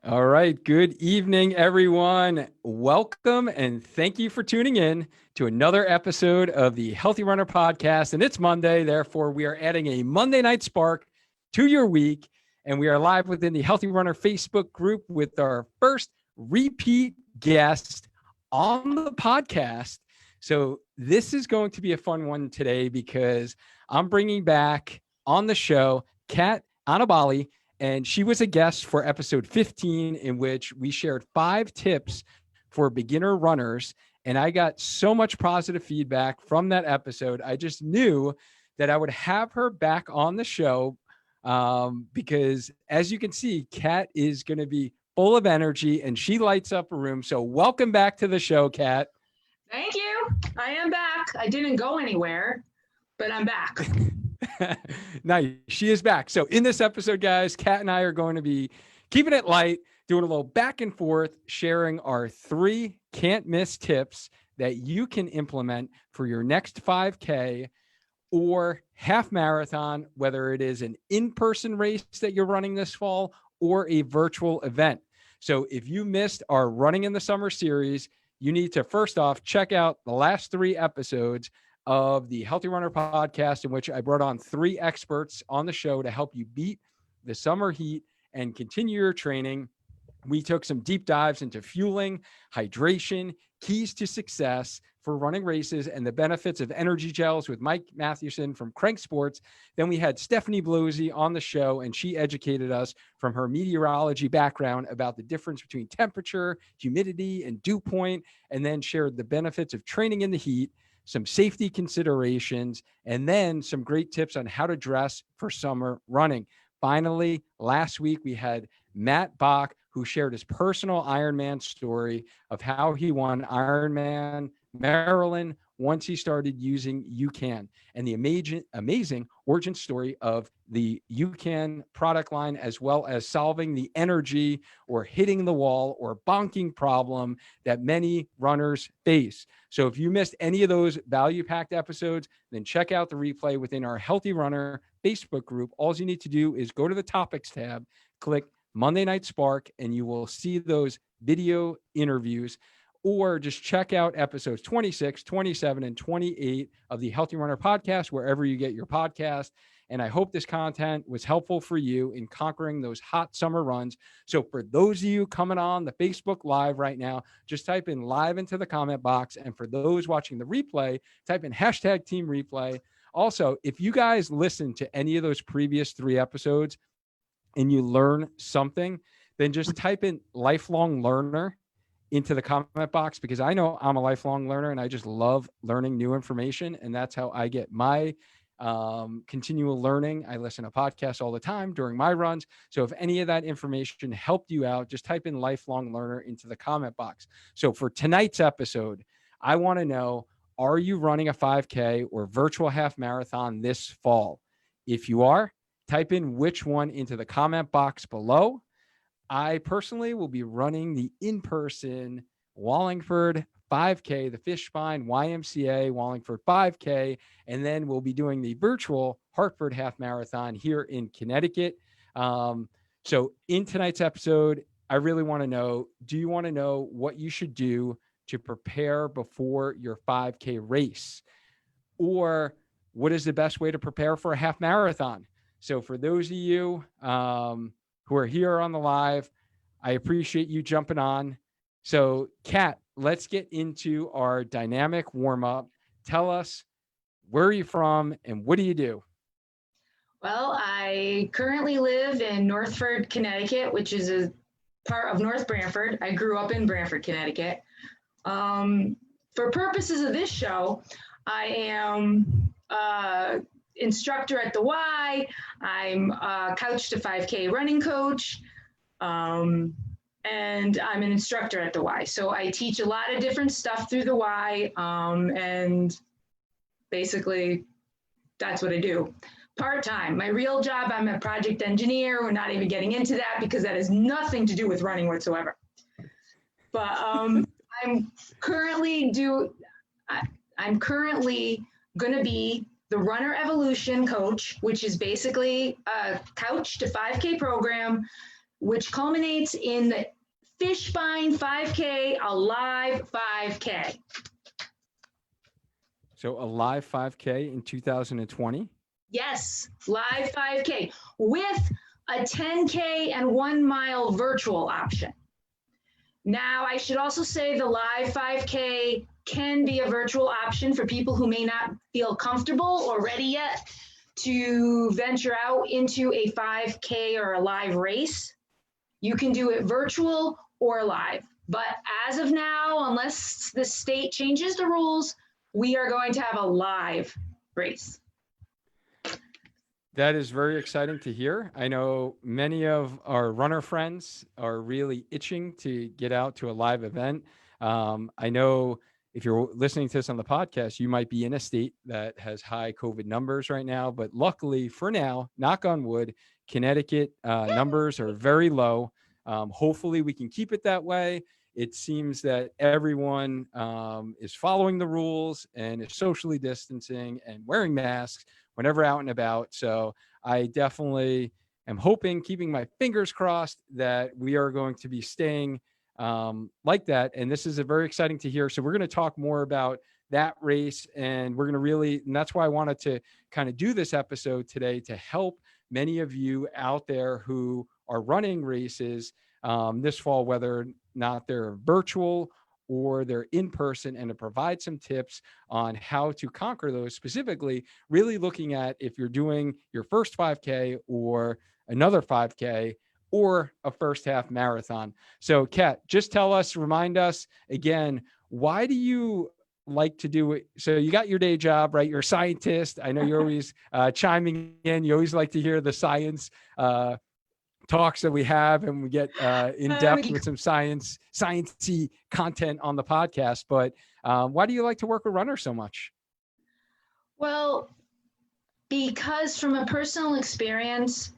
All right. Good evening, everyone. Welcome and thank you for tuning in to another episode of the Healthy Runner Podcast. And it's Monday. Therefore, we are adding a Monday night spark to your week. And we are live within the Healthy Runner Facebook group with our first repeat guest on the podcast. So this is going to be a fun one today because I'm bringing back on the show Cat Aniballi. And she was a guest for episode 15, in which we shared 5 tips for beginner runners. And I got so much positive feedback from that episode. I just knew that I would have her back on the show because, as you can see, Cat is going to be full of energy and she lights up a room. So welcome back to the show, Cat. Thank you. I am back. I didn't go anywhere, but I'm back. Nice. She is back. So in this episode, guys, Kat and I are going to be keeping it light, doing a little back and forth, sharing our 3 can't miss tips that you can implement for your next 5K or half marathon, whether it is an in-person race that you're running this fall or a virtual event. So if you missed our Running in the Summer series, you need to first off check out the last 3 episodes of the Healthy Runner Podcast, in which I brought on 3 experts on the show to help you beat the summer heat and continue your training. We took some deep dives into fueling, hydration, keys to success for running races, and the benefits of energy gels with Mike Mathewson from Crank Sports. Then we had Stephanie Blosey on the show, and she educated us from her meteorology background about the difference between temperature, humidity, and dew point, and then shared the benefits of training in the heat, some safety considerations, and then some great tips on how to dress for summer running. Finally, last week we had Matt Bach, who shared his personal Ironman story of how he won Ironman Maryland once he started using UCAN, and the amazing origin story of the UCAN product line, as well as solving the energy or hitting the wall or bonking problem that many runners face. So if you missed any of those value-packed episodes, then check out the replay within our Healthy Runner Facebook group. All you need to do is go to the topics tab, click Monday Night Spark, and you will see those video interviews, or just check out episodes 26, 27, and 28 of the Healthy Runner Podcast, wherever you get your podcast. And I hope this content was helpful for you in conquering those hot summer runs. So for those of you coming on the Facebook Live right now, just type in live into the comment box. And for those watching the replay, type in hashtag team replay. Also, if you guys listen to any of those previous 3 episodes and you learn something, then just type in lifelong learner into the comment box, because I know I'm a lifelong learner and I just love learning new information. And that's how I get my continual learning. I listen to podcasts all the time during my runs. So if any of that information helped you out, just type in lifelong learner into the comment box. So for tonight's episode, I want to know, are you running a 5K or virtual half marathon this fall? If you are, type in which one into the comment box below. I personally will be running the in-person Wallingford 5K, the Fishbein YMCA Wallingford 5K, and then we'll be doing the virtual Hartford Half Marathon here in Connecticut. So in tonight's episode, I really want to know, do you want to know what you should do to prepare before your 5K race? Or what is the best way to prepare for a half marathon? So for those of you who are here on the live, I appreciate you jumping on. So Kat, let's get into our dynamic warm-up. Tell us, where are you from and what do you do? Well, I currently live in Northford, Connecticut, which is a part of North Branford. I grew up in Branford, Connecticut. For purposes of this show, I am instructor at the Y. I'm a Couch to 5K running coach, and I'm an instructor at the Y. So I teach a lot of different stuff through the Y, and basically that's what I do. Part-time. My real job, I'm a project engineer. We're not even getting into that because that has nothing to do with running whatsoever. But I'm currently going to be the Runner Evolution Coach, which is basically a couch to 5K program, which culminates in the Fishbein 5K, a live 5K. So a live 5K in 2020? Yes, live 5K with a 10K and 1 mile virtual option. Now, I should also say the live 5K can be a virtual option for people who may not feel comfortable or ready yet to venture out into a 5K or a live race. You can do it virtual or live. But as of now, unless the state changes the rules, we are going to have a live race. That is very exciting to hear. I know many of our runner friends are really itching to get out to a live event. I know if you're listening to this on the podcast, you might be in a state that has high COVID numbers right now, but luckily for now, knock on wood, Connecticut numbers are very low. Hopefully we can keep it that way. It seems that everyone is following the rules and is socially distancing and wearing masks whenever out and about. So I definitely am hoping, keeping my fingers crossed, that we are going to be staying like that. And this is very exciting to hear. So we're going to talk more about that race, and we're going to really, and that's why I wanted to kind of do this episode today to help many of you out there who are running races this fall, whether or not they're virtual or they're in person, and to provide some tips on how to conquer those, specifically really looking at if you're doing your first 5K or another 5K or a first half marathon. So Kat, just tell us, remind us again, why do you like to do it? So you got your day job, right? You're a scientist. I know you're always chiming in. You always like to hear the science talks that we have, and we get in depth with some sciencey content on the podcast. But why do you like to work with runners so much? Well, because from a personal experience,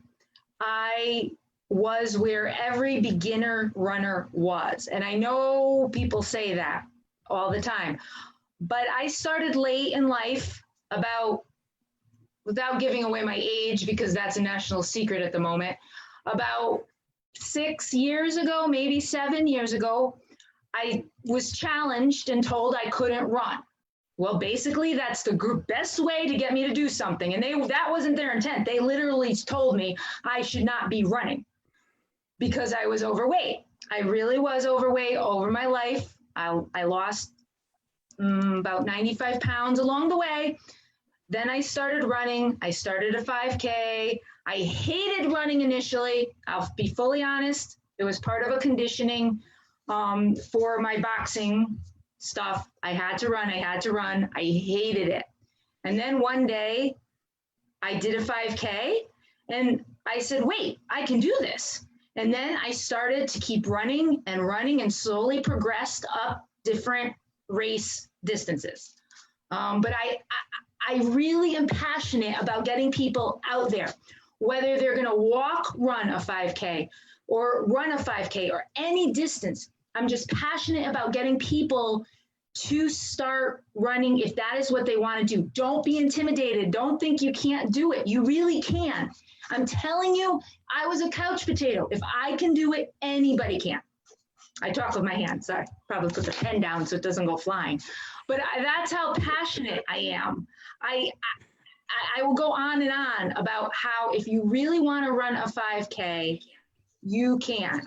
I was where every beginner runner was. And I know people say that all the time, but I started late in life, without giving away my age, because that's a national secret at the moment, about 6 years ago, maybe 7 years ago, I was challenged and told I couldn't run. Well, basically, that's the best way to get me to do something. And that wasn't their intent. They literally told me I should not be running because I was overweight. I really was overweight over my life. I lost about 95 pounds along the way. Then I started running. I started a 5K. I hated running initially. I'll be fully honest. It was part of a conditioning for my boxing stuff. I had to run. I hated it. And then one day I did a 5K and I said, wait, I can do this. And then I started to keep running and slowly progressed up different race distances. But I really am passionate about getting people out there, whether they're going to run a 5K or run a 5K or any distance. I'm just passionate about getting people to start running if that is what they want to do. Don't be intimidated. Don't think you can't do it. You really can. I'm telling you, I was a couch potato. If I can do it, anybody can. I talk with my hands. Sorry, probably put the pen down so it doesn't go flying. But that's how passionate I am. I will go on and on about how if you really want to run a 5K, you can.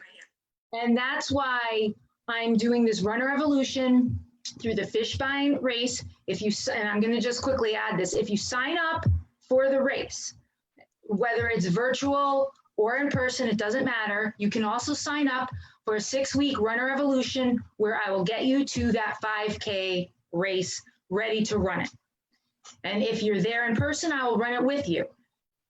And that's why I'm doing this Runner Evolution through the Fishbein race. And I'm going to just quickly add this, if you sign up for the race, whether it's virtual or in person, it doesn't matter. You can also sign up for a 6-week Runner Evolution where I will get you to that 5K race ready to run it. And if you're there in person, I will run it with you.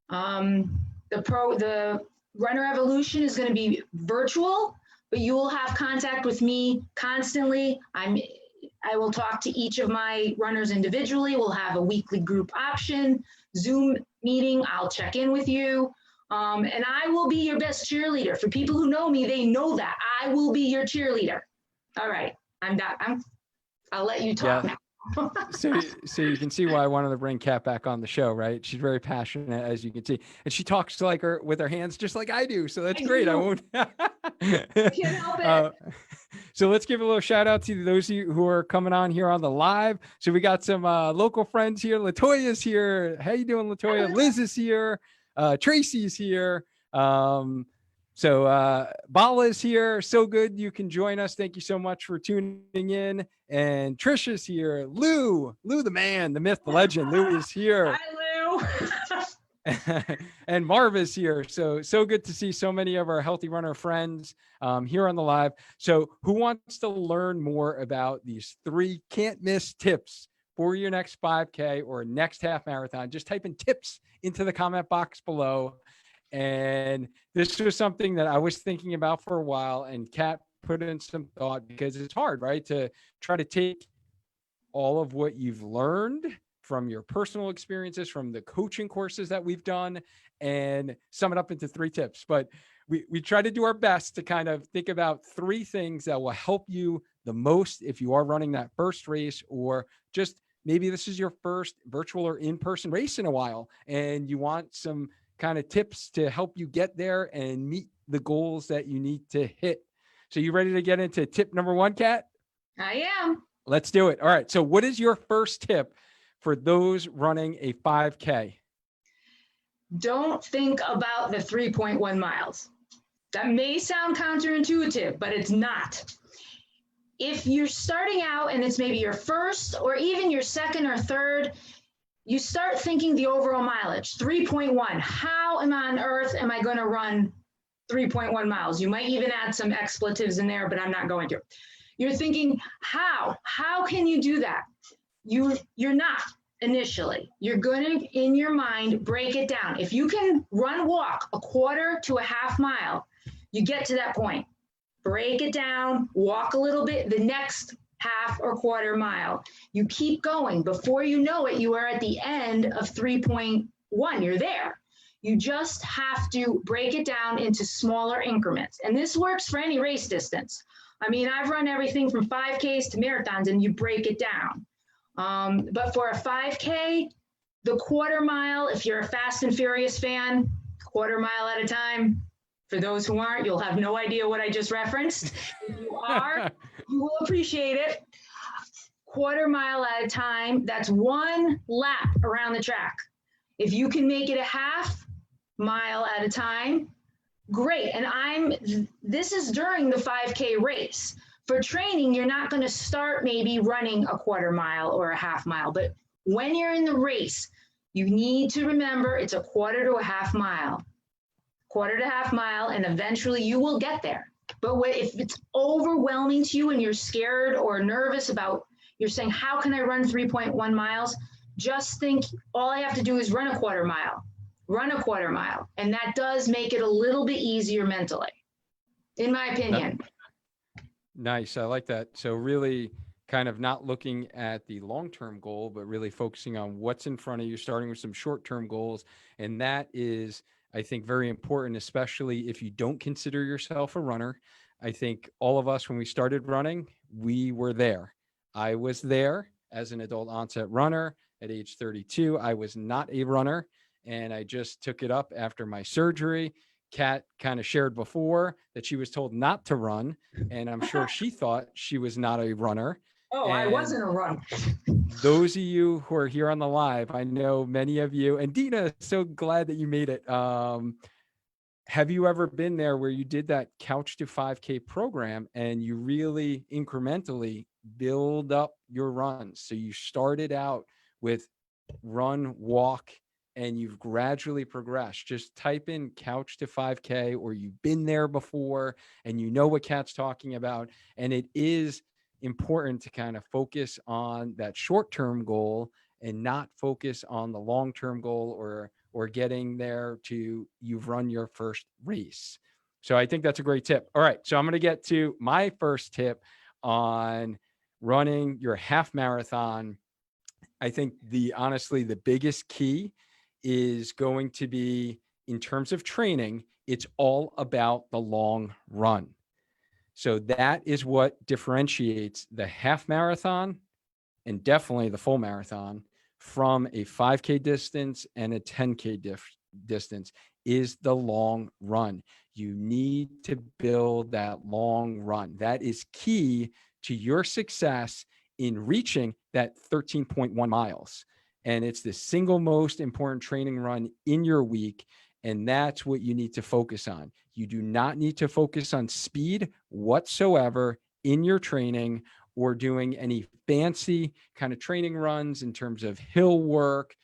The Runner Evolution is going to be virtual, but you will have contact with me constantly. I will talk to each of my runners individually. We'll have a weekly group option, Zoom meeting. I'll check in with you. And I will be your best cheerleader. For people who know me, they know that. I will be your cheerleader. All right. I'll let you talk now. So you can see why I wanted to bring Kat back on the show, right? She's very passionate, as you can see, and she talks like her with her hands just like I do. So that's great. I won't. Can't help it. So let's give a little shout out to those of you who are coming on here on the live. So we got some local friends here. Latoya's here. How you doing, Latoya? Liz is here. Tracy's here. Bala is here. So good you can join us. Thank you so much for tuning in. And Trisha's here. Lou, the man, the myth, the legend. Lou is here. Hi, Lou. And Marv is here. So good to see so many of our Healthy Runner friends here on the live. So who wants to learn more about these 3 can't miss tips for your next 5K or next half marathon? Just type in tips into the comment box below. And this was something that I was thinking about for a while, and Kat put in some thought, because it's hard, right? To try to take all of what you've learned from your personal experiences, from the coaching courses that we've done, and sum it up into 3 tips. But we try to do our best to kind of think about 3 things that will help you the most if you are running that first race, or just maybe this is your first virtual or in-person race in a while, and you want some kind of tips to help you get there and meet the goals that you need to hit. So you ready to get into tip number 1, Kat? I am. Let's do it. All right. So what is your first tip for those running a 5K? Don't think about the 3.1 miles. That may sound counterintuitive, but it's not. If you're starting out and it's maybe your first or even your second or third, you start thinking the overall mileage, 3.1. How on earth am I going to run 3.1 miles? You might even add some expletives in there, but I'm not going to. You're thinking, how can you do that? You're not initially. You're going to, in your mind, break it down. If you can walk a quarter to a half mile, you get to that point. Break it down, walk a little bit, the next half or quarter mile. You keep going. Before you know it, you are at the end of 3.1. You're there. You just have to break it down into smaller increments. And this works for any race distance. I mean, I've run everything from 5Ks to marathons, and you break it down. But for a 5K, the quarter mile, if you're a Fast and Furious fan, quarter mile at a time. For those who aren't, you'll have no idea what I just referenced. If you are, you will appreciate it. Quarter mile at a time, that's 1 lap around the track. If you can make it a half mile at a time, great. And this is during the 5K race. For training, you're not going to start maybe running a quarter mile or a half mile, but when you're in the race, you need to remember it's a quarter to a half mile. Quarter to half mile, and eventually you will get there. But if it's overwhelming to you and you're scared or nervous about, you're saying, how can I run 3.1 miles? Just think all I have to do is run a quarter mile. And that does make it a little bit easier mentally, in my opinion. Nice. I like that. So really kind of not looking at the long-term goal, but really focusing on what's in front of you, starting with some short-term goals. And that is, I think, very important, especially if you don't consider yourself a runner. I think all of us, when we started running, we were there. I was there as an adult onset runner at age 32. I was not a runner, and I just took it up after my surgery. Kat kind of shared before that she was told not to run, and I'm sure she thought she was not a runner. Oh, and I wasn't a runner. Those of you who are here on the live, I know many of you, and Dina, so glad that you made it. Have you ever been there where you did that Couch to 5K program and you really incrementally build up your runs? So you started out with run, walk, and you've gradually progressed. Just type in Couch to 5K, or you've been there before and you know what Kat's talking about. And it is important to kind of focus on that short-term goal and not focus on the long-term goal or getting there to you've run your first race. So I think that's a great tip. All right. So I'm going to get to my first tip on running your half marathon. I think honestly, the biggest key is going to be, in terms of training, it's all about the long run. So that is what differentiates the half marathon and definitely the full marathon, from a 5K distance and a 10K distance is the long run. You need to build that long run. That is key to your success in reaching that 13.1 miles. And it's the single most important training run in your week. And that's what you need to focus on. You do not need to focus on speed whatsoever in your training or doing any fancy kind of training runs in terms of hill work,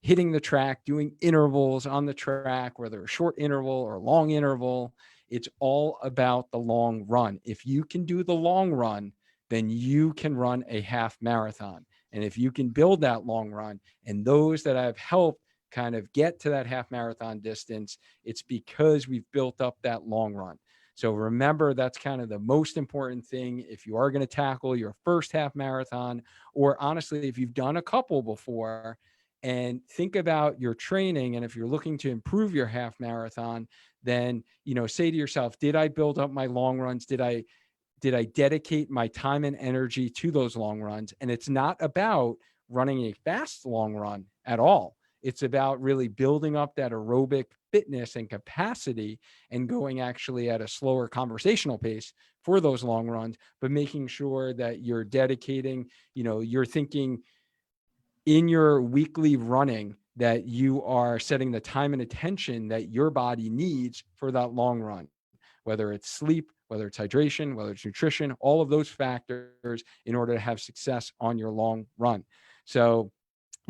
hitting the track, doing intervals on the track, whether a short interval or long interval. It's all about the long run. If you can do the long run, then you can run a half marathon. And if you can build that long run, and those that I've helped kind of get to that half marathon distance, it's because we've built up that long run. So remember, that's kind of the most important thing if you are going to tackle your first half marathon, or honestly, if you've done a couple before, and think about your training. And if you're looking to improve your half marathon, then, say to yourself, did I build up my long runs? Did I dedicate my time and energy to those long runs? And it's not about running a fast long run at all. It's about really building up that aerobic fitness and capacity and going actually at a slower conversational pace for those long runs, but making sure that you're dedicating, you're thinking in your weekly running that you are setting the time and attention that your body needs for that long run, whether it's sleep, whether it's hydration, whether it's nutrition, all of those factors in order to have success on your long run. So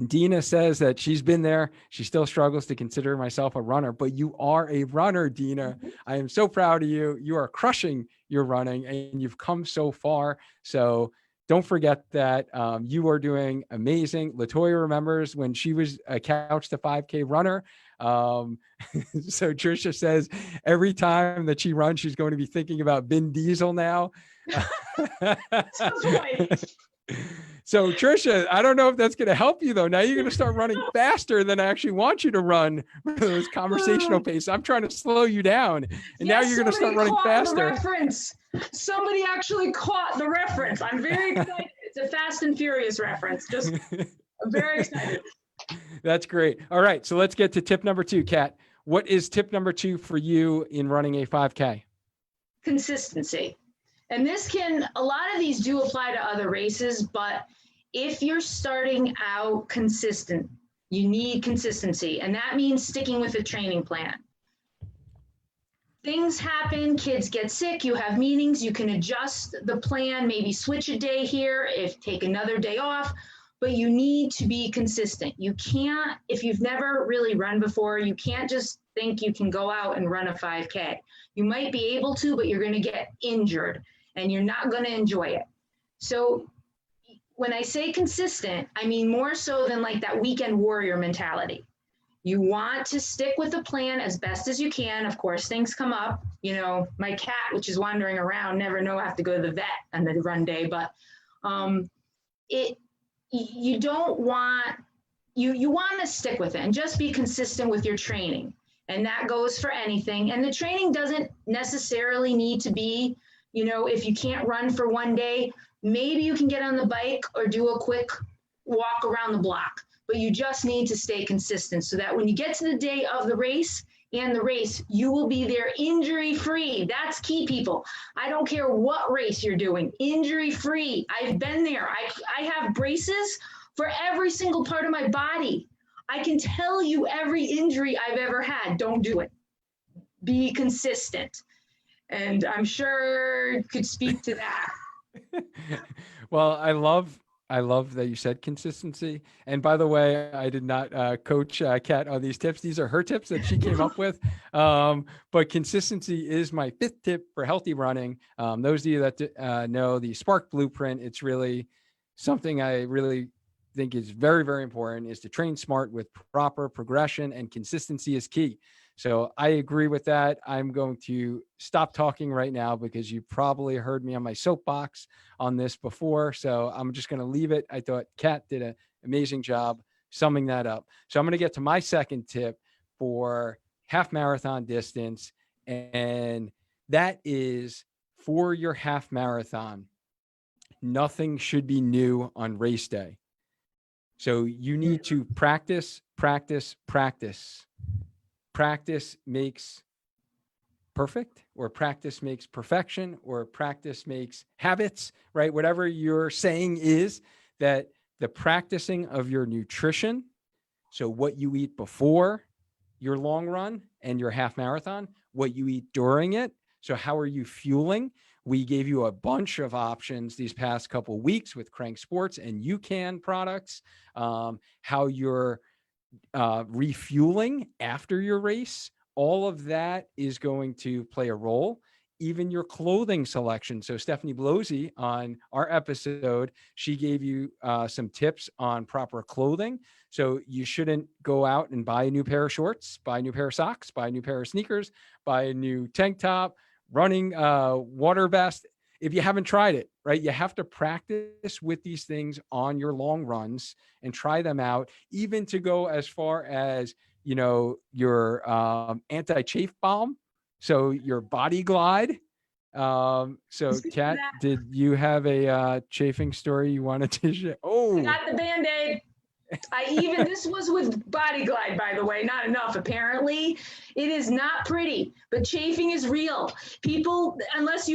Dina says that she's been there. She still struggles to consider myself a runner, but you are a runner, Dina. I am so proud of you. You are crushing your running and you've come so far. So don't forget that. You are doing amazing. Latoya remembers when she was a couch to 5K runner. So Trisha says every time that she runs, she's going to be thinking about Vin Diesel now. Sounds right. So Trisha, I don't know if that's going to help you though. Now you're going to start running faster than I actually want you to run those conversational pace. I'm trying to slow you down, and now you're going to start running faster. Reference. Somebody actually caught the reference. I'm very excited. It's a Fast and Furious reference. I'm very excited. That's great. All right, so let's get to tip number 2, Kat. What is tip number 2 for you in running a 5K? Consistency. And a lot of these do apply to other races, but if you're starting out consistent, you need consistency. And that means sticking with a training plan. Things happen, kids get sick, you have meetings, you can adjust the plan, maybe switch a day here, take another day off, but you need to be consistent. You can't, if you've never really run before, you can't just think you can go out and run a 5K. You might be able to, but you're going to get injured and you're not going to enjoy it. So when I say consistent, I mean more so than like that weekend warrior mentality. You want to stick with the plan as best as you can. Of course, things come up. My cat, which is wandering around, never know I have to go to the vet on the run day. But you don't want, you want to stick with it and just be consistent with your training. And that goes for anything. And the training doesn't necessarily need to be, if you can't run for one day, maybe you can get on the bike or do a quick walk around the block. But you just need to stay consistent so that when you get to the day of the race, you will be there injury-free. That's key, people. I don't care what race you're doing, injury-free. I've been there. I have braces for every single part of my body. I can tell you every injury I've ever had. Don't do it. Be consistent. And I'm sure you could speak to that. Well, I love that you said consistency. And by the way, I did not coach Kat on these tips. These are her tips that she came up with. But consistency is my 5th tip for healthy running. Those of you that know the Spark Blueprint, it's really something I really think is very, very important, is to train smart with proper progression, and consistency is key. So I agree with that. I'm going to stop talking right now because you probably heard me on my soapbox on this before. So I'm just going to leave it. I thought Kat did an amazing job summing that up. So I'm going to get to my 2nd tip for half marathon distance. And that is, for your half marathon, nothing should be new on race day. So you need to practice, practice, practice. Practice makes perfect, or practice makes perfection, or practice makes habits, right? Whatever your saying is, that the practicing of your nutrition, so what you eat before your long run and your half marathon, what you eat during it. So how are you fueling? We gave you a bunch of options these past couple of weeks with Crank Sports and UCAN products, how you're refueling after your race. All of that is going to play a role. Even your clothing selection. So Stephanie Blosey on our episode, she gave you some tips on proper clothing. So you shouldn't go out and buy a new pair of shorts, buy a new pair of socks, buy a new pair of sneakers, buy a new tank top, running water vest, if you haven't tried it, right? You have to practice with these things on your long runs and try them out, even to go as far as, you know, your anti-chafe balm. So your body glide. So Kat, did you have a chafing story you wanted to share? Oh, I got the Band-Aid. This was with Body Glide, by the way, not enough. Apparently it is not pretty, but chafing is real. People, unless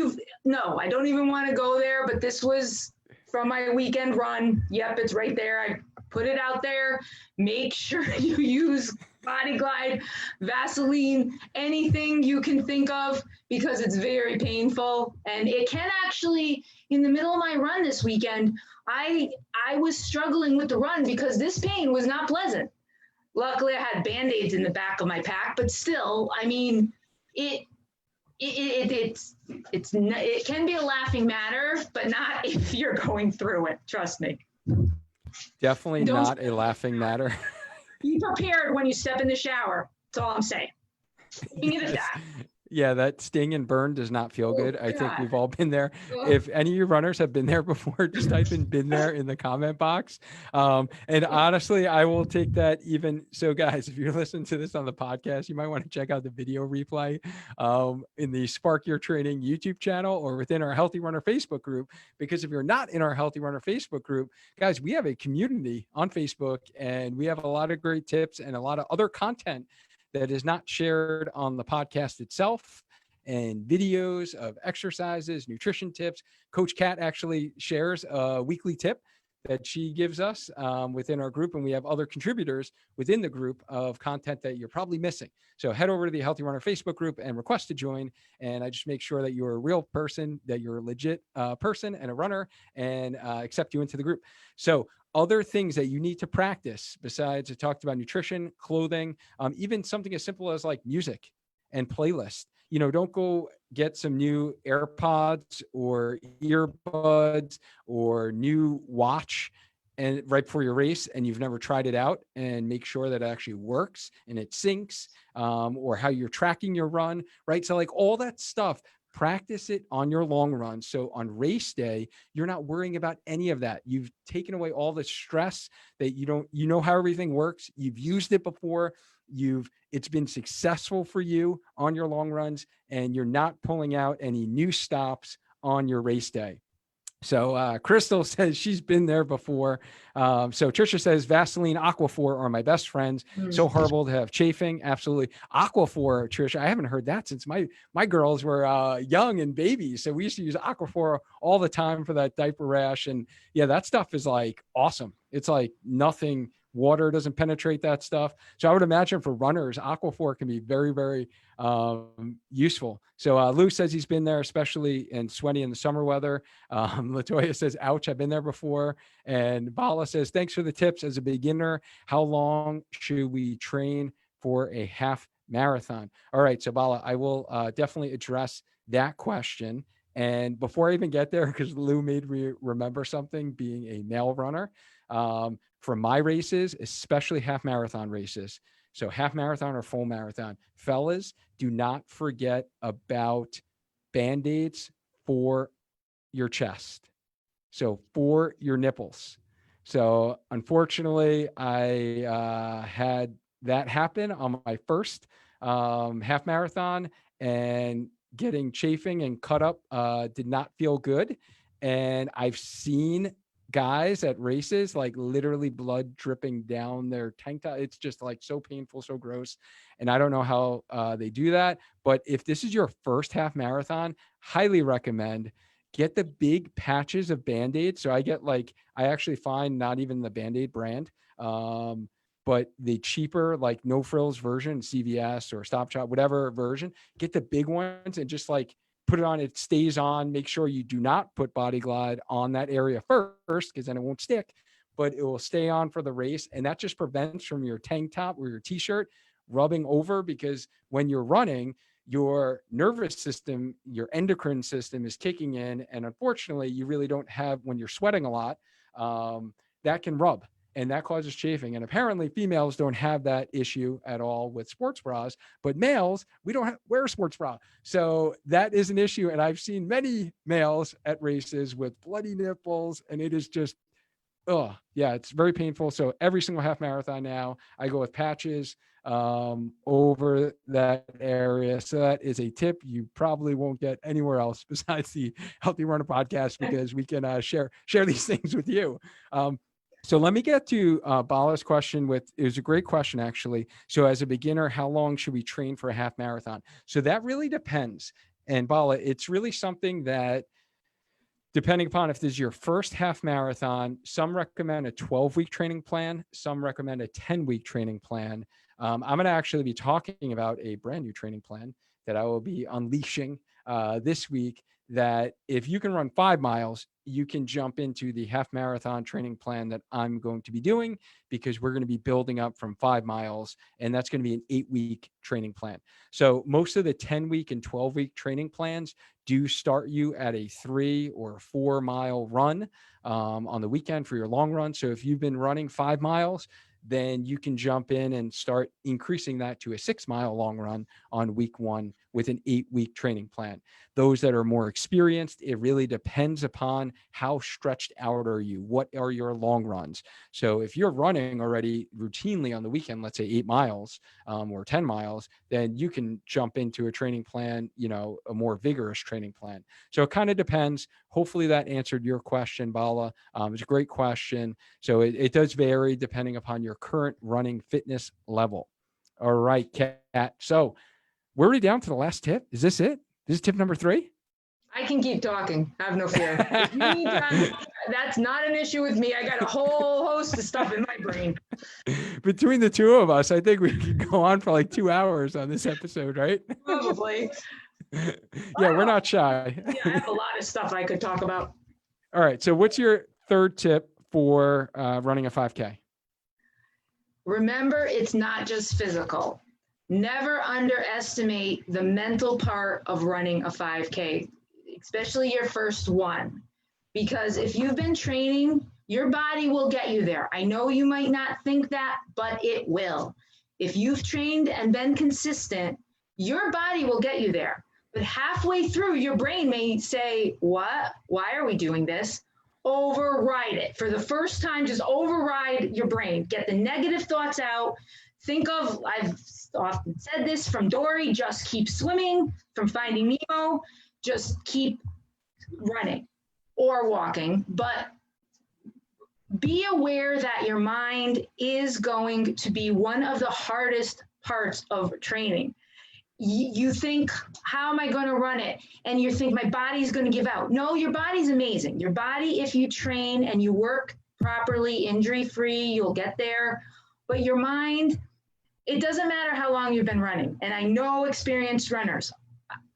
no, I don't even want to go there, but this was from my weekend run. Yep. It's right there. I put it out there. Make sure you use Body Glide, Vaseline, anything you can think of, because it's very painful. And it can actually, in the middle of my run this weekend, I was struggling with the run because this pain was not pleasant. Luckily, I had Band-Aids in the back of my pack, but still, I mean, it can be a laughing matter, but not if you're going through it. Trust me. Definitely not a laughing matter. Be prepared when you step in the shower. That's all I'm saying. Yeah, that sting and burn does not feel good. I think we've all been there. If any of you runners have been there before, just type in "been there" in the comment box. And honestly, I will take that even. So guys, if you're listening to this on the podcast, you might want to check out the video replay in the Spark Your Training YouTube channel or within our Healthy Runner Facebook group. Because if you're not in our Healthy Runner Facebook group, guys, we have a community on Facebook and we have a lot of great tips and a lot of other content that is not shared on the podcast itself, and videos of exercises, nutrition tips. Coach Cat actually shares a weekly tip that she gives us within our group. And we have other contributors within the group of content that you're probably missing. So head over to the Healthy Runner Facebook group and request to join. And I just make sure that you're a real person, that you're a legit person and a runner, and accept you into the group. So other things that you need to practice besides I talked about nutrition, clothing, even something as simple as like music and playlist. You know, don't go get some new AirPods or earbuds or new watch and right before your race and you've never tried it out, and make sure that it actually works and it syncs, or how you're tracking your run, right? So like all that stuff, practice it on your long run. So on race day, you're not worrying about any of that. You've taken away all the stress that you know how everything works. You've used it before. It's been successful for you on your long runs, and you're not pulling out any new stops on your race day. So Crystal says she's been there before. So Trisha says Vaseline, Aquaphor are my best friends. So horrible to have chafing. Absolutely. Aquaphor, Trisha, I haven't heard that since my girls were young and babies. So we used to use Aquaphor all the time for that diaper rash. And yeah, that stuff is like awesome. It's like nothing. Water doesn't penetrate that stuff. So I would imagine for runners, Aquaphor can be very, very useful. So Lou says he's been there, especially in sweaty in the summer weather. Latoya says, ouch, I've been there before. And Bala says, thanks for the tips. As a beginner, how long should we train for a half marathon? All right, so Bala, I will definitely address that question. And before I even get there, because Lou made me remember something, being a male runner, for my races, especially half marathon races. So half marathon or full marathon, fellas, do not forget about Band-Aids for your chest. So for your nipples. So unfortunately, I had that happen on my first half marathon, and getting chafing and cut up did not feel good. And I've seen guys at races, like literally blood dripping down their tank top. It's just like so painful, so gross. And I don't know how they do that. But if this is your first half marathon, highly recommend get the big patches of Band-Aid. So I get like, I actually find not even the Band-Aid brand, but the cheaper, like no frills version, CVS or Stop Shop, whatever version, get the big ones and just like put it on. It stays on. Make sure you do not put Body Glide on that area first, because then it won't stick, but it will stay on for the race. And that just prevents from your tank top or your t-shirt rubbing over, because when you're running, your nervous system, your endocrine system is kicking in. And unfortunately, you really don't have, when you're sweating a lot, that can rub. And that causes chafing. And apparently females don't have that issue at all with sports bras, but males, we don't wear a sports bra. So that is an issue. And I've seen many males at races with bloody nipples, and it is just, oh yeah, it's very painful. So every single half marathon now, I go with patches over that area. So that is a tip you probably won't get anywhere else besides the Healthy Runner podcast, because we can share these things with you. So let me get to Bala's question. It was a great question, actually. So as a beginner, how long should we train for a half marathon? So that really depends. And Bala, it's really something that, depending upon if this is your first half marathon, some recommend a 12-week training plan. Some recommend a 10-week training plan. I'm going to actually be talking about a brand new training plan that I will be unleashing this week, that if you can run 5 miles, you can jump into the half marathon training plan that I'm going to be doing, because we're going to be building up from 5 miles, and that's going to be an 8-week training plan. So most of the 10-week and 12-week training plans do start you at a 3 or 4 mile run on the weekend for your long run. So if you've been running 5 miles, then you can jump in and start increasing that to a 6 mile long run on week 1 with an 8-week training plan. Those that are more experienced, it really depends upon how stretched out are you. What are your long runs? So if you're running already routinely on the weekend, let's say 8 miles or 10 miles, then you can jump into a training plan, a more vigorous training plan. So it kind of depends. Hopefully that answered your question, Bala. It's a great question. So it does vary depending upon your current running fitness level. All right, Kat. So we're already down to the last tip. Is this it? This is tip number 3? I can keep talking. Have no fear. If you need time, that's not an issue with me. I got a whole host of stuff in my brain. Between the two of us, I think we could go on for like 2 hours on this episode, right? Probably. Yeah, we're not shy. Yeah, I have a lot of stuff I could talk about. All right. So what's your third tip for running a 5K? Remember, it's not just physical. Never underestimate the mental part of running a 5K, especially your first one. Because if you've been training, your body will get you there. I know you might not think that, but it will. If you've trained and been consistent, your body will get you there. But halfway through, your brain may say, what? Why are we doing this? Override it. For the first time, just override your brain. Get the negative thoughts out. Think of, I've often said this, from Dory, just keep swimming. From Finding Nemo, just keep running or walking. But be aware that your mind is going to be one of the hardest parts of training. You think, how am I going to run it? And you think, my body's going to give out. No, your body's amazing. Your body, if you train and you work properly, injury-free, you'll get there. But your mind, it doesn't matter how long you've been running. And I know experienced runners.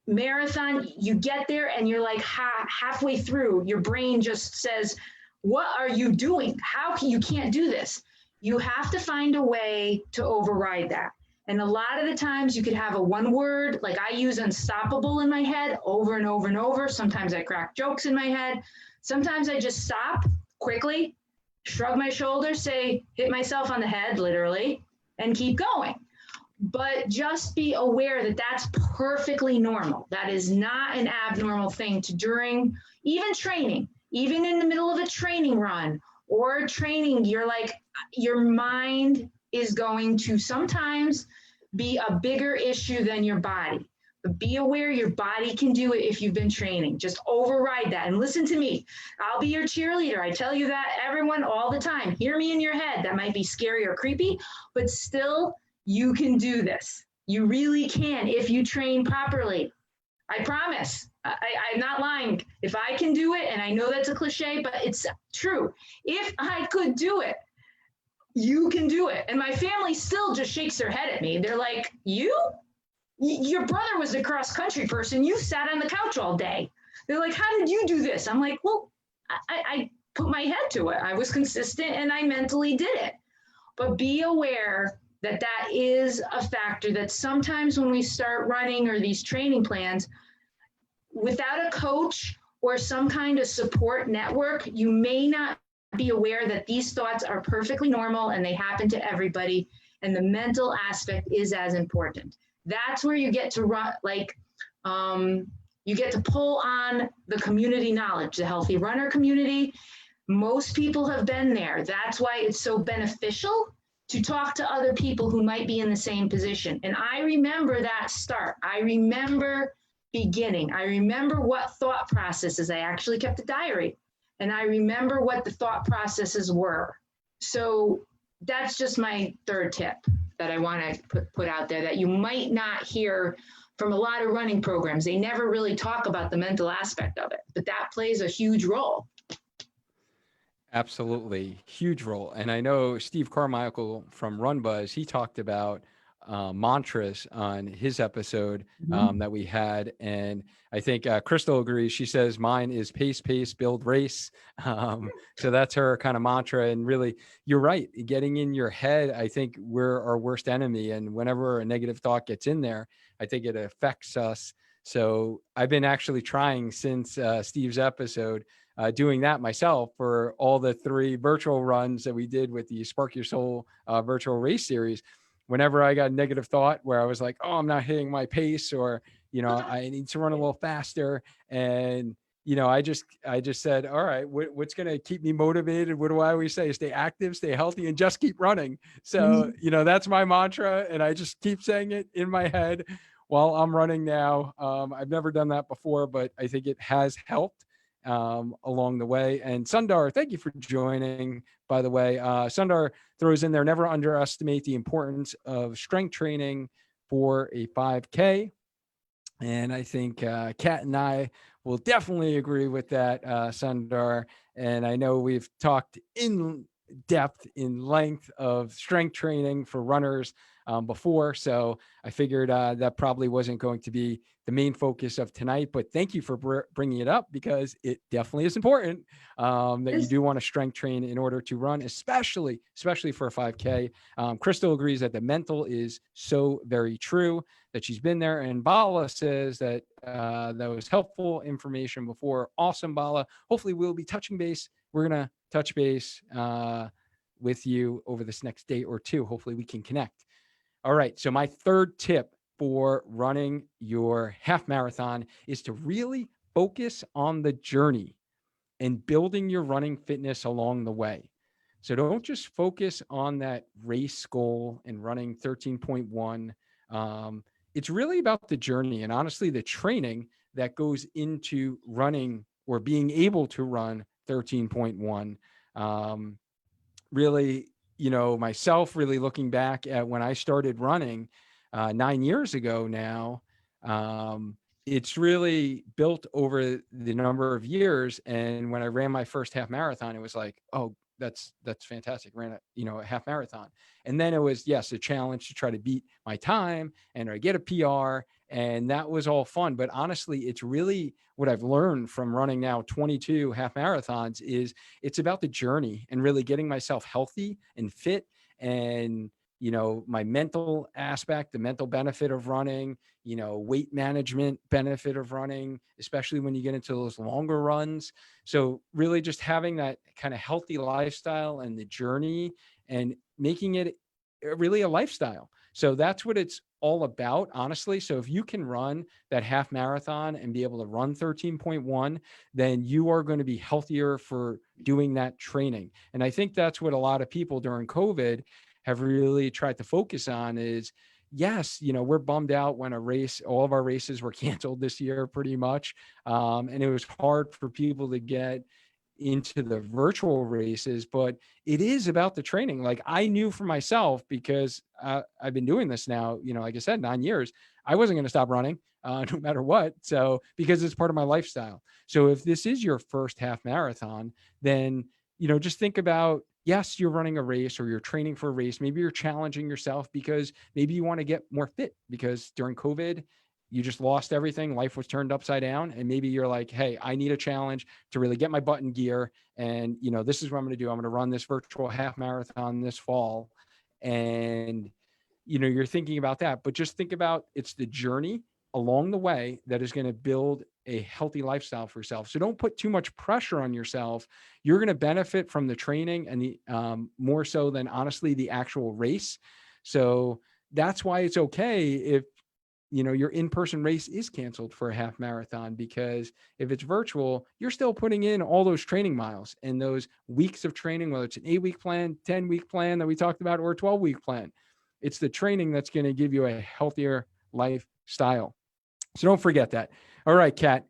Marathon, you get there and you're like halfway through, your brain just says, what are you doing? You can't do this. You have to find a way to override that. And a lot of the times you could have a one word, like I use unstoppable in my head over and over and over. Sometimes I crack jokes in my head. Sometimes I just stop quickly, shrug my shoulders, say, hit myself on the head, literally, and keep going. But just be aware that that's perfectly normal. That is not an abnormal thing to during even training, even in the middle of a training run or training, you're like, your mind is going to sometimes be a bigger issue than your body. But be aware your body can do it if you've been training. Just override that and listen to me. I'll be your cheerleader. I tell you that, everyone, all the time. Hear me in your head. That might be scary or creepy, but still, you can do this. You really can if you train properly. I promise. I'm not lying. If I can do it, and I know that's a cliche, but it's true. If I could do it, you can do it. And my family still just shakes their head at me. They're like, you? Your brother was a cross country person. You sat on the couch all day. They're like, how did you do this? I'm like, well, I put my head to it. I was consistent and I mentally did it. But be aware that that is a factor that sometimes when we start running or these training plans, without a coach or some kind of support network, you may not be aware that these thoughts are perfectly normal and they happen to everybody. And the mental aspect is as important. That's where you get to run, you get to pull on the community knowledge, the healthy runner community. Most people have been there. That's why it's so beneficial to talk to other people who might be in the same position. And I remember that start. I remember beginning. I remember what thought processes. I actually kept a diary. And I remember what the thought processes were. So that's just my third tip that I want to put out there that you might not hear from a lot of running programs. They never really talk about the mental aspect of it, but that plays a huge role. Absolutely. Huge role. And I know Steve Carmichael from Run Buzz, he talked about mantras on his episode that we had. And I think Crystal agrees. She says, mine is pace, pace, build, race. So that's her kind of mantra. And really, you're right. Getting in your head, I think we're our worst enemy. And whenever a negative thought gets in there, I think it affects us. So I've been actually trying since Steve's episode, doing that myself for all the 3 virtual runs that we did with the Spark Your Soul virtual race series. Whenever I got a negative thought where I was like, oh, I'm not hitting my pace, or, I need to run a little faster. And, I just said, all right, what's going to keep me motivated? What do I always say? Stay active, stay healthy, and just keep running. So, that's my mantra. And I just keep saying it in my head while I'm running now. I've never done that before, but I think it has helped along the way. And Sundar, thank you for joining, by the way. Sundar throws in there, never underestimate the importance of strength training for a 5K. And I think Kat and I will definitely agree with that, Sundar. And I know we've talked in depth, in length of strength training for runners before. So I figured that probably wasn't going to be the main focus of tonight, but thank you for bringing it up, because it definitely is important that you do want to strength train in order to run, especially for a 5K. Crystal agrees that the mental is so very true, that she's been there. And Bala says that that was helpful information before. Awesome, Bala. Hopefully we'll be touching base. We're going to touch base with you over this next day or two. Hopefully we can connect. All right. So my third tip for running your half marathon is to really focus on the journey and building your running fitness along the way. So don't just focus on that race goal and running 13.1. It's really about the journey and honestly the training that goes into running or being able to run 13.1. Really, myself really looking back at when I started running 9 years ago now, it's really built over the number of years. And when I ran my first half marathon, it was like, oh, that's fantastic. Ran a half marathon. And then it was, yes, a challenge to try to beat my time and I get a PR, and that was all fun. But honestly, it's really what I've learned from running now 22 half marathons is it's about the journey and really getting myself healthy and fit, and my mental aspect, the mental benefit of running, weight management benefit of running, especially when you get into those longer runs. So really just having that kind of healthy lifestyle and the journey and making it really a lifestyle. So that's what it's all about, honestly. So if you can run that half marathon and be able to run 13.1, then you are going to be healthier for doing that training. And I think that's what a lot of people during COVID have really tried to focus on is, yes, we're bummed out when all of our races were canceled this year pretty much. And it was hard for people to get into the virtual races, but it is about the training. Like I knew for myself, because I've been doing this now, like I said, 9 years, I wasn't going to stop running no matter what. So, because it's part of my lifestyle. So if this is your first half marathon, then, just think about, yes, you're running a race or you're training for a race. Maybe you're challenging yourself because maybe you want to get more fit because during COVID, you just lost everything. Life was turned upside down. And maybe you're like, hey, I need a challenge to really get my butt in gear. And, this is what I'm going to do. I'm going to run this virtual half marathon this fall. And, you're thinking about that, but just think about it's the journey along the way that is going to build a healthy lifestyle for yourself. So don't put too much pressure on yourself. You're going to benefit from the training and the more so than honestly the actual race. So that's why it's okay if your in-person race is canceled for a half marathon, because if it's virtual, you're still putting in all those training miles and those weeks of training, whether it's an 8-week plan, 10-week plan that we talked about, or a 12-week plan. It's the training that's going to give you a healthier lifestyle. So don't forget that. All right, Kat,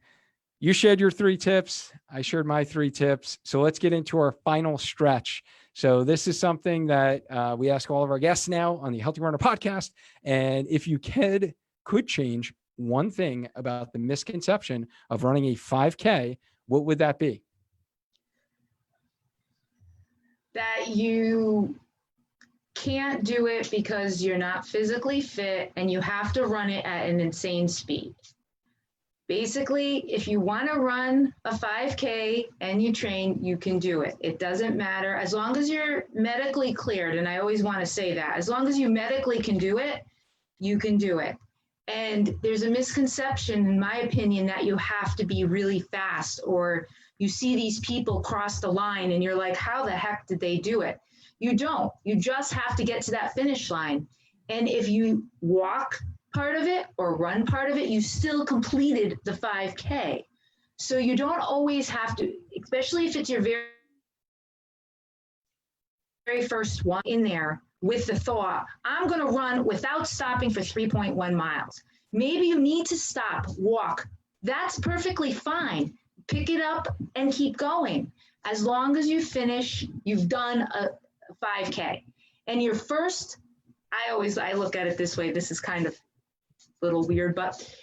you shared your 3 tips. I shared my 3 tips. So let's get into our final stretch. So this is something that we ask all of our guests now on the Healthy Runner podcast. And if you could change one thing about the misconception of running a 5K, what would that be? That you can't do it because you're not physically fit and you have to run it at an insane speed. Basically, if you want to run a 5K and you train, you can do it. It doesn't matter as long as you're medically cleared. And I always want to say that as long as you medically can do it, you can do it. And there's a misconception, in my opinion, that you have to be really fast, or you see these people cross the line and you're like, how the heck did they do it? You don't. You just have to get to that finish line. And if you walk part of it or run part of it, you still completed the 5K. So you don't always have to, especially if it's your very first one in there with the thought, I'm going to run without stopping for 3.1 miles. Maybe you need to stop, walk. That's perfectly fine. Pick it up and keep going. As long as you finish, you've done a 5K. And your first, I look at it this way, this is kind of a little weird, but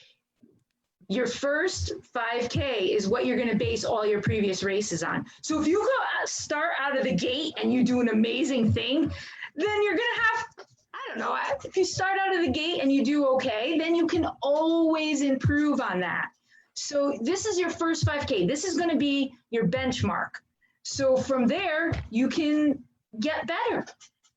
your first 5K is what you're going to base all your previous races on. So if you start out of the gate and you do an amazing thing, then you're going to have, I don't know, if you start out of the gate and you do okay, then you can always improve on that. So this is your first 5K. This is going to be your benchmark. So from there, you can get better.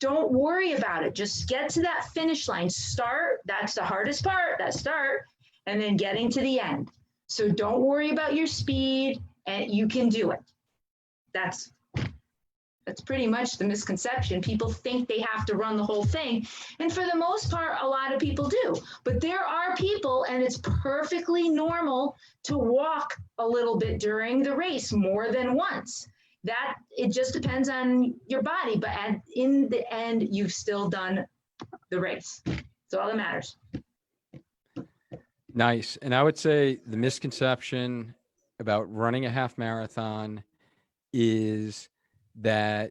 Don't worry about it. Just get to that finish line. Start. That's the hardest part, that start, and then getting to the end. So don't worry about your speed, and you can do it. That's pretty much the misconception. People think they have to run the whole thing. And for the most part, a lot of people do. But there are people, and it's perfectly normal to walk a little bit during the race more than once. That it just depends on your body, but in the end, you've still done the race. That's all that matters. Nice. And I would say the misconception about running a half marathon is that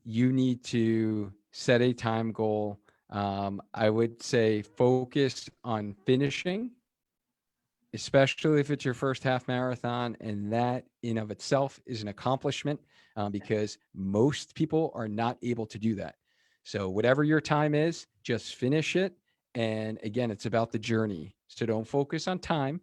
you need to set a time goal. I would say focus on finishing, especially if it's your first half marathon. And that in of itself is an accomplishment because most people are not able to do that. So whatever your time is, just finish it. And again, it's about the journey. So don't focus on time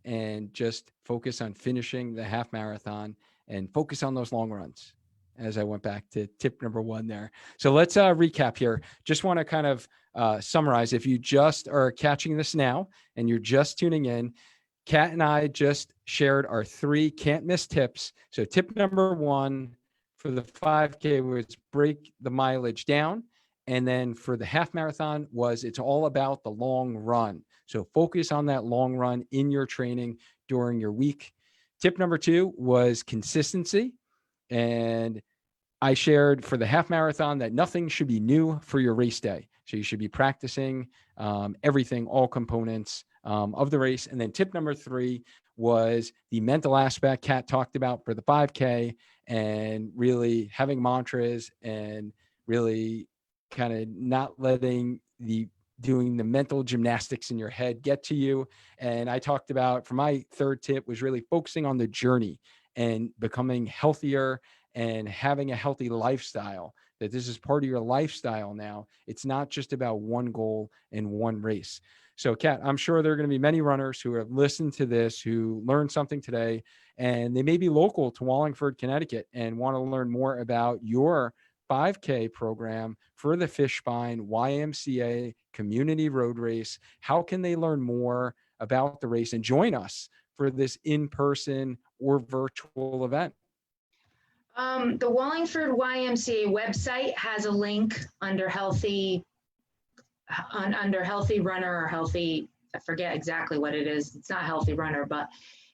and just focus on finishing the half marathon and focus on those long runs. As I went back to tip number 1 there. So let's recap here. Just want to kind of summarize. If you just are catching this now and you're just tuning in, Kat and I just shared our 3 can't miss tips. So tip number 1 for the 5K was break the mileage down. And then for the half marathon was it's all about the long run. So focus on that long run in your training during your week. Tip number 2 was consistency. And I shared for the half marathon that nothing should be new for your race day. So you should be practicing everything, all components of the race. And then tip number 3 was the mental aspect Kat talked about for the 5K, and really having mantras and really kind of not letting doing the mental gymnastics in your head get to you. And I talked about, for my 3rd tip, was really focusing on the journey and becoming healthier and having a healthy lifestyle, that this is part of your lifestyle now. It's not just about one goal and one race. So Kat, I'm sure there are going to be many runners who have listened to this, who learned something today, and they may be local to Wallingford, Connecticut, and want to learn more about your 5K program for the Fishbein YMCA Community Road Race. How can they learn more about the race and join us for this in-person or virtual event? The Wallingford YMCA website has a link under healthy runner or healthy, I forget exactly what it is. It's not healthy runner, but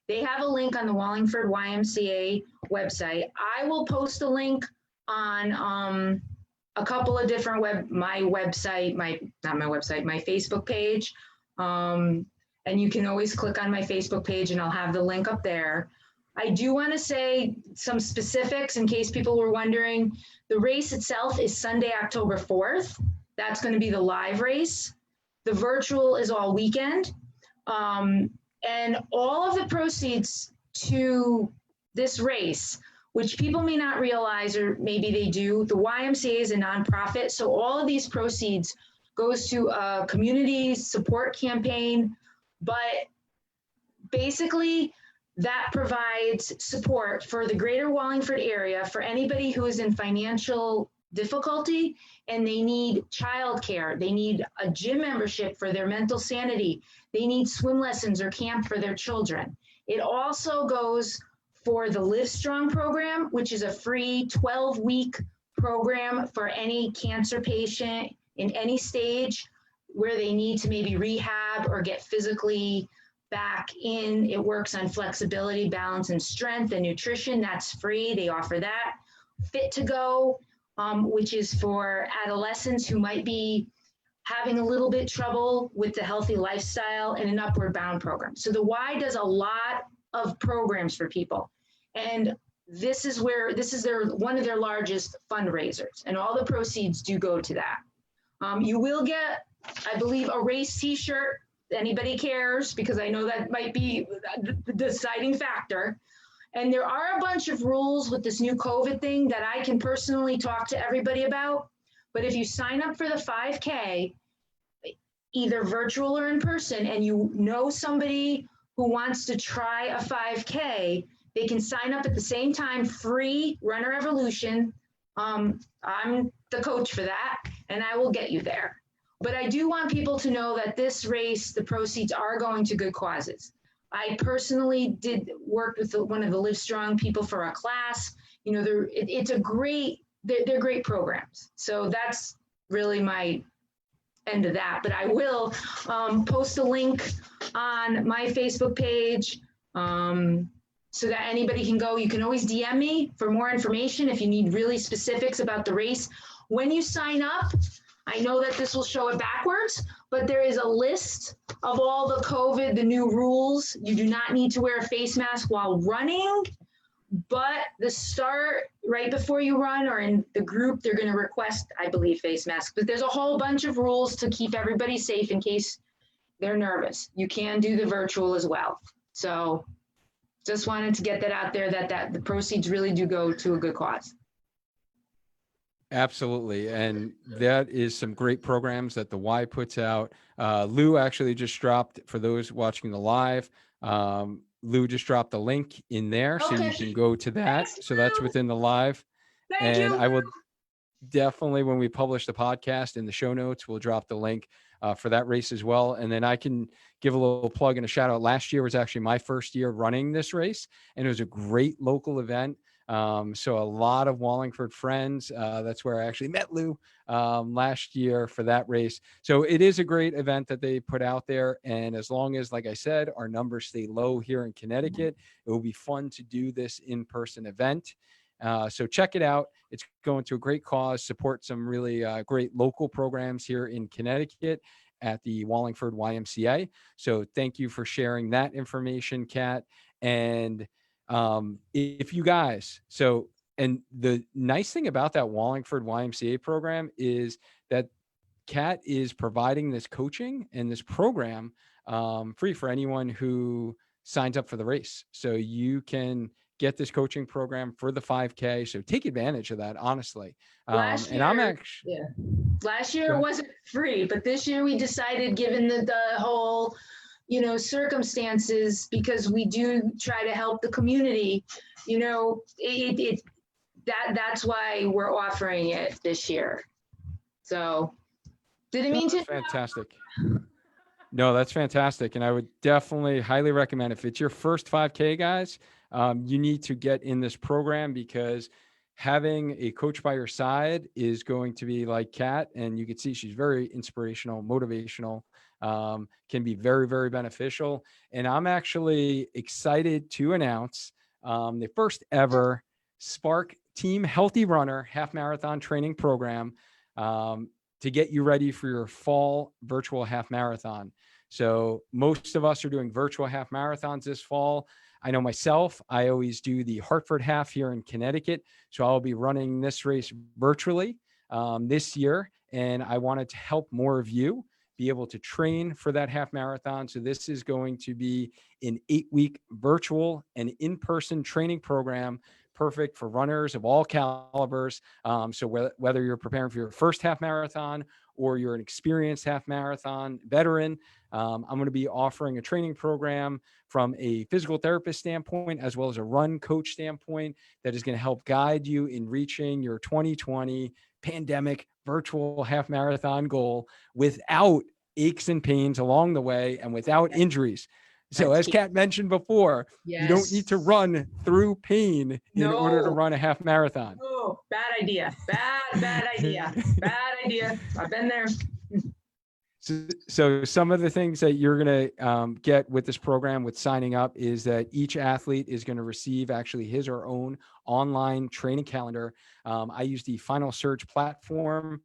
they have a link on the Wallingford YMCA website. I will post a link on a couple of different my Facebook page. And you can always click on my Facebook page and I'll have the link up there. I do want to say some specifics in case people were wondering. The race itself is Sunday, October 4th. That's going to be the live race. The virtual is all weekend. And all of the proceeds to this race, which people may not realize, or maybe they do, the YMCA is a nonprofit. So all of these proceeds goes to a community support campaign. But basically, that provides support for the greater Wallingford area for anybody who is in financial difficulty and they need childcare, they need a gym membership for their mental sanity, they need swim lessons or camp for their children. It also goes for the Live Strong program, which is a free 12-week program for any cancer patient in any stage where they need to maybe rehab or get physically back in. It works on flexibility, balance, and strength and nutrition. That's free. They offer that. Fit to Go, which is for adolescents who might be having a little bit trouble with the healthy lifestyle, and an Upward Bound program. So the Y does a lot of programs for people. And this is one of their largest fundraisers, and all the proceeds do go to that. You will get, I believe, a race t-shirt. Anybody cares, because I know that might be the deciding factor. And there are a bunch of rules with this new COVID thing that I can personally talk to everybody about. But if you sign up for the 5K, either virtual or in person, and you know somebody who wants to try a 5K, they can sign up at the same time, free Runner Evolution. I'm the coach for that, and I will get you there. But I do want people to know that this race, the proceeds are going to good causes. I personally did work with one of the Live Strong people for a class. You know, they're great programs. So that's really my end of that. But I will post a link on my Facebook page so that anybody can go. You can always DM me for more information if you need really specifics about the race. When you sign up, I know that this will show it backwards, but there is a list of all the COVID, the new rules. You do not need to wear a face mask while running, but the start right before you run or in the group, they're going to request, I believe, face masks. But there's a whole bunch of rules to keep everybody safe in case they're nervous. You can do the virtual as well. So just wanted to get that out there, that the proceeds really do go to a good cause. Absolutely. And that is some great programs that the Y puts out. Lou actually just dropped, for those watching the live, Lou just dropped the link in there. So you can go to that. Thanks, So that's Lou. within the live. Thank you. I will definitely, when we publish the podcast in the show notes, we'll drop the link for that race as well. And then I can give a little plug and a shout out. Last year was actually my first year running this race, and it was a great local event. So a lot of Wallingford friends, that's where I actually met Lou last year for that race. So it is a great event that they put out there. And as long as, like I said, our numbers stay low here in Connecticut, it will be fun to do this in-person event. So check it out. It's going to a great cause, support some really great local programs here in Connecticut. at the Wallingford YMCA. So thank you for sharing that information, Kat. And if you guys, and the nice thing about that Wallingford YMCA program is that Kat is providing this coaching and this program free for anyone who signs up for the race. So you can get this coaching program for the 5K. So take advantage of that, honestly. Last And I'm year, actually, yeah. Last year it wasn't free, but this year we decided, given the whole, circumstances, because we do try to help the community, that's why we're offering it this year. So didn't mean to. fantastic. No, that's fantastic. And I would definitely highly recommend, if it's your first 5K, guys, you need to get in this program, because having a coach by your side is going to be like Kat. And you can see she's very inspirational, motivational, can be very, very beneficial. And I'm actually excited to announce the first ever Spark Team Healthy Runner half marathon training program to get you ready for your fall virtual half marathon. So most of us are doing virtual half marathons this fall. I know myself, I always do the Hartford half here in Connecticut. So I'll be running this race virtually this year. And I wanted to help more of you be able to train for that half marathon. So this is going to be an 8-week virtual and in-person training program, perfect for runners of all calibers. So whether you're preparing for your first half marathon or you're an experienced half marathon veteran, I'm going to be offering a training program from a physical therapist standpoint, as well as a run coach standpoint, that is going to help guide you in reaching your 2020 pandemic virtual half marathon goal without aches and pains along the way and without injuries. So as Kat mentioned before, you don't need to run through pain in order to run a half marathon. Oh, bad idea. Bad idea. Bad idea. I've been there. So some of the things that you're going to get with this program with signing up is that each athlete is going to receive actually his or her own online training calendar. I use the Final Surge platform.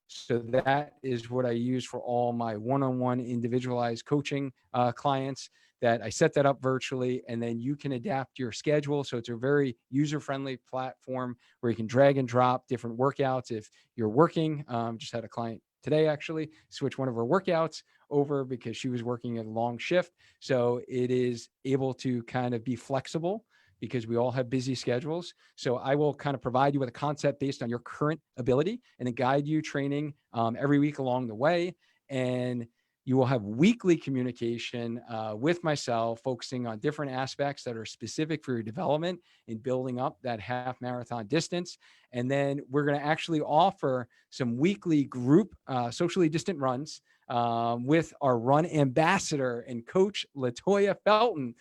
So that is what I use for all my one-on-one individualized coaching clients, that I set that up virtually, and then you can adapt your schedule. So it's a very user-friendly platform where you can drag and drop different workouts. If you're working, just had a client today actually switch one of her workouts over because she was working a long shift. So it is able to kind of be flexible because we all have busy schedules. So I will kind of provide you with a concept based on your current ability and then guide you training every week along the way. And you will have weekly communication with myself, focusing on different aspects that are specific for your development in building up that half marathon distance. And then we're going to actually offer some weekly group socially distant runs with our run ambassador and coach, LaToya Felton,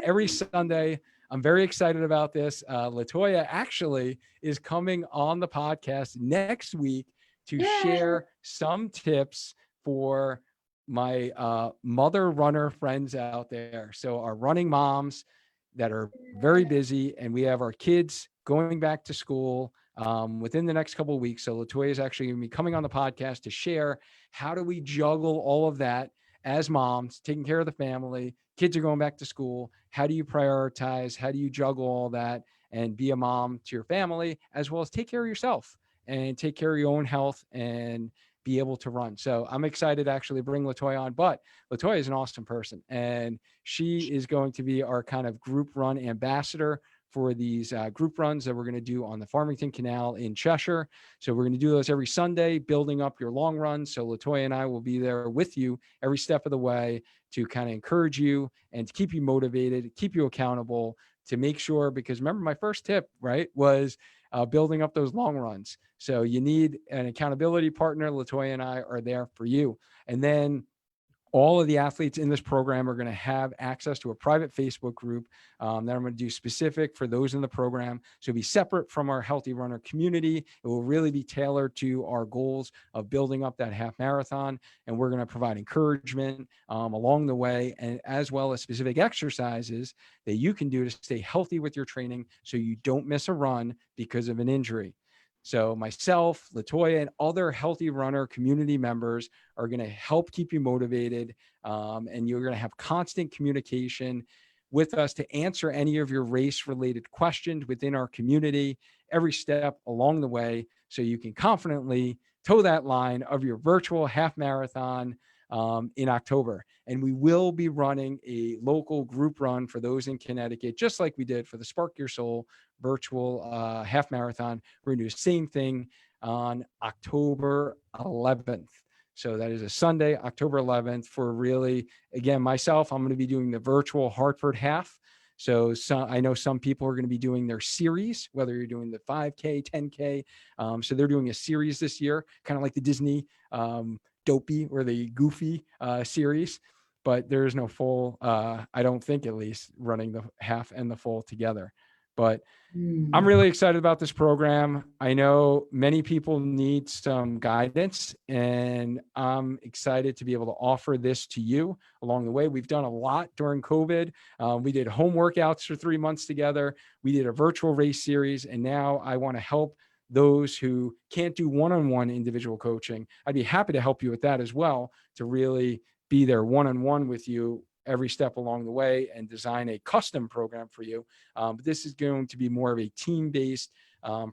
every Sunday. I'm very excited about this. LaToya actually is coming on the podcast next week to share some tips for my mother runner friends out there. So our running moms that are very busy, and we have our kids going back to school within the next couple of weeks. So LaToya is actually going to be coming on the podcast to share how do we juggle all of that as moms, taking care of the family, kids are going back to school. How do you prioritize? How do you juggle all that and be a mom to your family, as well as take care of yourself and take care of your own health and be able to run? So I'm excited to actually bring LaToya on, but LaToya is an awesome person, and she is going to be our kind of group run ambassador for these group runs that we're going to do on the Farmington Canal in Cheshire. So we're going to do those every Sunday, building up your long runs. So LaToya and I will be there with you every step of the way to kind of encourage you and to keep you motivated, keep you accountable, to make sure, because remember my first tip, right, was building up those long runs. So you need an accountability partner. LaToya and I are there for you. And then all of the athletes in this program are going to have access to a private Facebook group that I'm going to do specific for those in the program. So it'll be separate from our Healthy Runner community. It will really be tailored to our goals of building up that half marathon. And we're going to provide encouragement along the way, and as well as specific exercises that you can do to stay healthy with your training so you don't miss a run because of an injury. So myself, Latoya, and other Healthy Runner community members are going to help keep you motivated. And you're going to have constant communication with us to answer any of your race related questions within our community every step along the way, so you can confidently toe that line of your virtual half marathon in October. And we will be running a local group run for those in Connecticut, just like we did for the Spark Your Soul virtual half marathon. We're going to do the same thing on October 11th. So that is a Sunday, October 11th, for really, again, myself, I'm going to be doing the virtual Hartford half. So I know some people are going to be doing their series, whether you're doing the 5K, 10K. So they're doing a series this year, kind of like the Disney Dopey or the Goofy series, but there is no full, I don't think at least, running the half and the full together. But I'm really excited about this program. I know many people need some guidance, and I'm excited to be able to offer this to you along the way. We've done a lot during COVID. We did home workouts for 3 months together. We did a virtual race series, and now I want to help those who can't do one-on-one individual coaching. I'd be happy to help you with that as well, to really be there one-on-one with you every step along the way and design a custom program for you. But this is going to be more of a team-based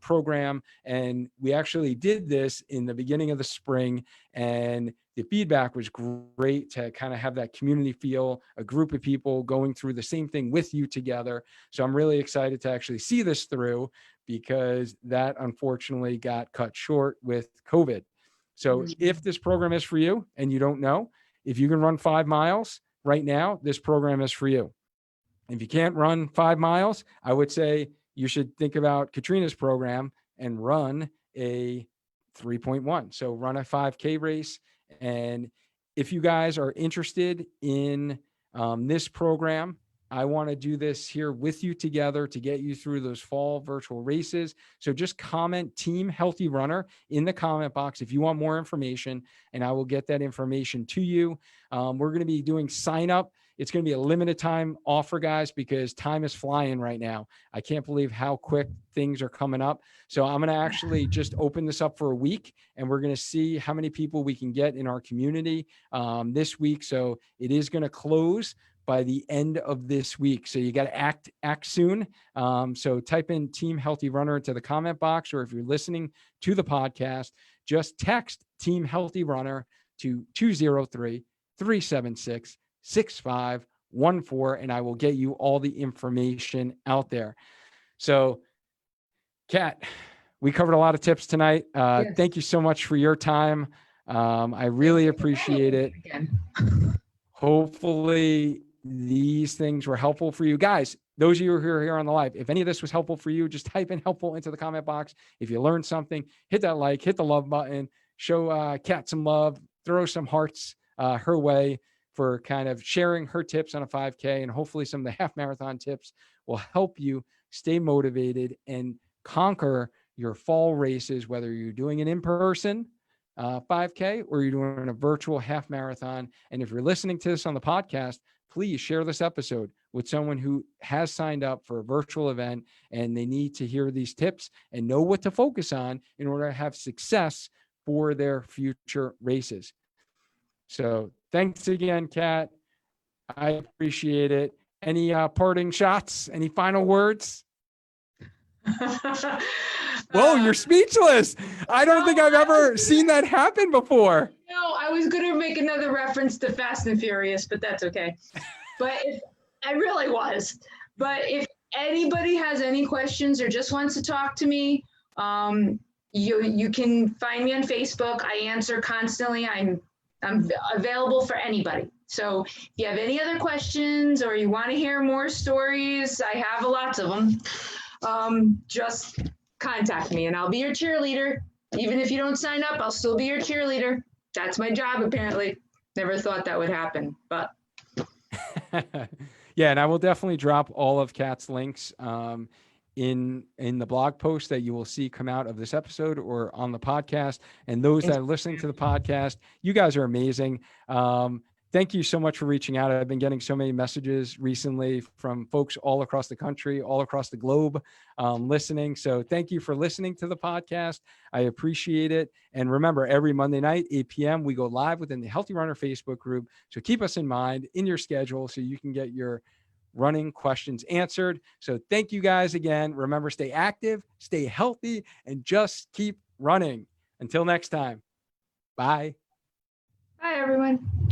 program. And we actually did this in the beginning of the spring, and the feedback was great to kind of have that community feel, a group of people going through the same thing with you together. So I'm really excited to actually see this through, because that unfortunately got cut short with COVID. So if this program is for you and you don't know, if you can run 5 miles right now, this program is for you. If you can't run 5 miles, I would say you should think about Katrina's program and run a 3.1. So run a 5K race. And if you guys are interested in this program, I want to do this here with you together to get you through those fall virtual races. So just comment Team Healthy Runner in the comment box if you want more information, and I will get that information to you. We're going to be doing sign up. It's going to be a limited time offer, guys, because time is flying right now. I can't believe how quick things are coming up. So I'm going to actually just open this up for a week, and we're going to see how many people we can get in our community this week. So it is going to close by the end of this week. So you got to act soon. So type in Team Healthy Runner into the comment box, or if you're listening to the podcast, just text Team Healthy Runner to 203-376-6514, and I will get you all the information out there. So Kat, we covered a lot of tips tonight. Yes. Thank you so much for your time. I really appreciate it. Hopefully these things were helpful for you guys. Those of you who are here on the live, if any of this was helpful for you, just type in helpful into the comment box. If you learned something, hit that like, hit the love button, show Kat some love, throw some hearts her way for kind of sharing her tips on a 5K. And hopefully some of the half marathon tips will help you stay motivated and conquer your fall races, whether you're doing an in-person 5K or you're doing a virtual half marathon. And if you're listening to this on the podcast, please share this episode with someone who has signed up for a virtual event and they need to hear these tips and know what to focus on in order to have success for their future races. So thanks again, Kat. I appreciate it. Any parting shots? Any final words? Whoa, you're speechless. I don't think I've ever seen that happen before. No, I was going to make another reference to Fast and Furious, but that's okay. But I really was. But if anybody has any questions or just wants to talk to me, you can find me on Facebook. I answer constantly. I'm available for anybody. So if you have any other questions or you want to hear more stories, I have lots of them. Just contact me and I'll be your cheerleader. Even if you don't sign up, I'll still be your cheerleader. That's my job, apparently. Never thought that would happen, but. Yeah, and I will definitely drop all of Kat's links in the blog post that you will see come out of this episode or on the podcast. And those that are listening to the podcast, you guys are amazing. Thank thank you so much for reaching out. I've been getting so many messages recently from folks all across the country, all across the globe, listening. So thank you for listening to the podcast. I appreciate it. And remember, every Monday night, 8 p.m., we go live within the Healthy Runner Facebook group. So keep us in mind in your schedule so you can get your running questions answered. So thank you guys again. Remember, stay active, stay healthy, and just keep running. Until next time. Bye. Bye, everyone.